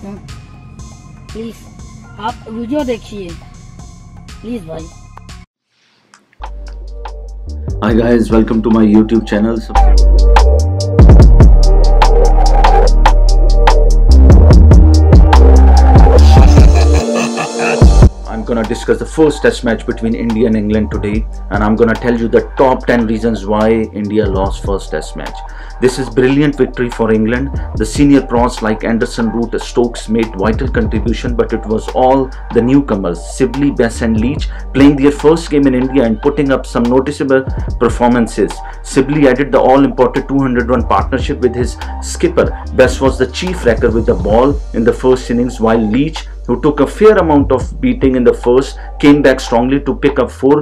Please आप video देखिए please भाई। Hi guys, welcome to my YouTube channel. I'm gonna discuss the first test match between India and England today, and I'm gonna tell you the top 10 reasons why India lost first test match. This is brilliant victory for England. The senior pros like Anderson, Root, Stokes made vital contribution, but it was all the newcomers, Sibley, Bess and Leach, playing their first game in India and putting up some noticeable performances. Sibley added the all-important 200-run partnership with his skipper. Bess was the chief wrecker with the ball in the first innings, while Leach, who took a fair amount of beating in the first, came back strongly to pick up 4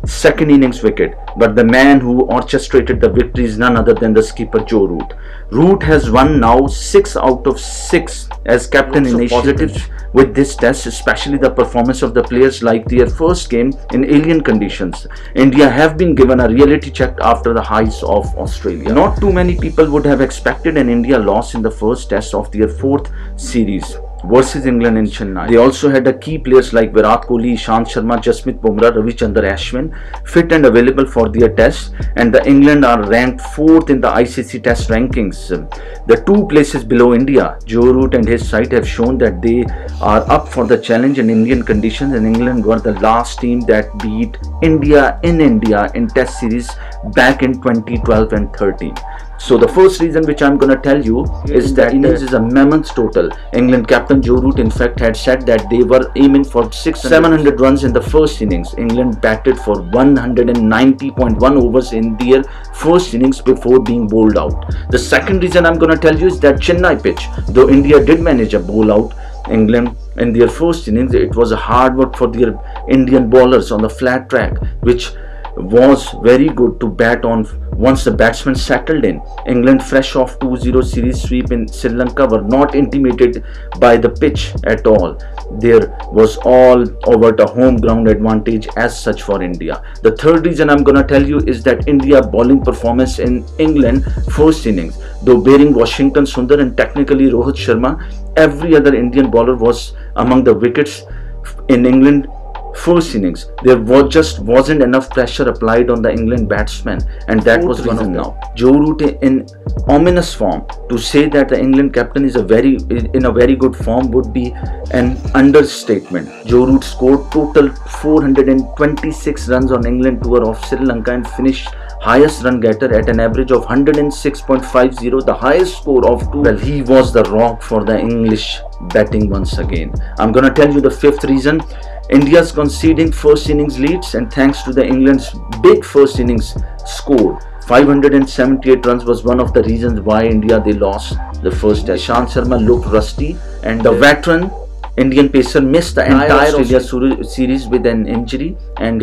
second innings wicket. But the man who orchestrated the victory is none other than the skipper Joe Root. Root has won now 6 out of 6 as captain. Positives with this test, especially the performance of the players like their first game in alien conditions. India have been given a reality check after the highs of Australia. Not too many people would have expected an India loss in the first test of their 4th series versus England in Chennai. They also had the key players like Virat Kohli, Ishant Sharma, Jasprit Bumrah, Ravichandran Ashwin fit and available for their tests, and the England are ranked 4th in the ICC test rankings. The 2 places below India, Joe Root and his side have shown that they are up for the challenge in Indian conditions, and England were the last team that beat India in test series back in 2012 and 13. So the first reason which I'm going to tell you is that innings is a mammoth total. England captain Joe Root in fact had said that they were aiming for 700 runs in the first innings. England batted for 190.1 overs in their first innings before being bowled out. The second reason I'm going to tell you is that Chennai pitch. Though India did manage a bowl out England in their first innings, it was a hard work for their Indian bowlers on the flat track, which was very good to bat on once the batsmen settled in. England, fresh off 2-0 series sweep in Sri Lanka, were not intimidated by the pitch at all. There was all over the home ground advantage as such for India. The third reason I'm gonna tell you is that India bowling performance in England first innings. Though bearing Washington Sundar and technically Rohit Sharma, every other Indian bowler was among the wickets in England first innings. There wasn't enough pressure applied on the England batsmen, and that was one of them. Now Joe Root in ominous form. To say that the England captain is in a very good form would be an understatement. Joe Root scored total 426 runs on England tour of Sri Lanka and finished highest run getter at an average of 106.50, the highest score of 2. Well, he was the rock for the English batting once again. I'm gonna tell you the fifth reason. India's conceding first innings leads, and thanks to the England's big first innings score, 578 runs was one of the reasons why they lost the first test. Ishant Sharma looked rusty, and the veteran Indian pacer missed the entire Australia series with an injury, and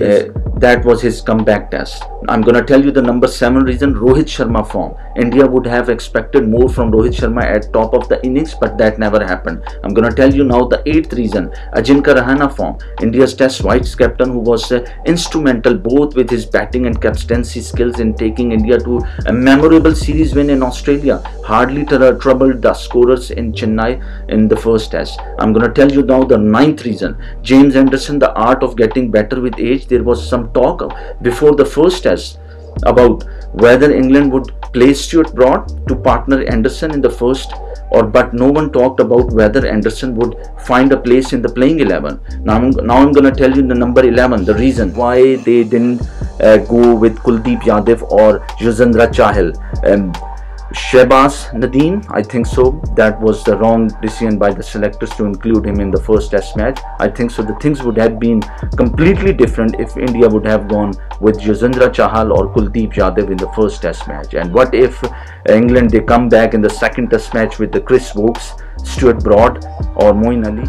that was his comeback test. I'm gonna tell you the number 7 reason, Rohit Sharma form. India would have expected more from Rohit Sharma at top of the innings, but that never happened. I'm gonna tell you now the 8th reason, Ajinkya Rahane form. India's test vice captain, who was instrumental both with his batting and captaincy skills in taking India to a memorable series win in Australia, hardly troubled the scorers in Chennai in the first test. I'm gonna tell you now the 9th reason, James Anderson, the art of getting better with age. There was some talk before the first test about whether England would play Stuart Broad to partner Anderson in the first, but no one talked about whether Anderson would find a place in the playing 11. Now I'm gonna tell you the number 11, the reason why they didn't go with Kuldeep Yadav or Yuzvendra Chahal. Shehbaz Nadeem, I think so, that was the wrong decision by the selectors to include him in the first test match. I think so the things would have been completely different if India would have gone with Yuzvendra Chahal or Kuldeep Yadav in the first test match. And what if England, they come back in the second test match with the Chris Woakes, Stuart Broad or Moeen Ali?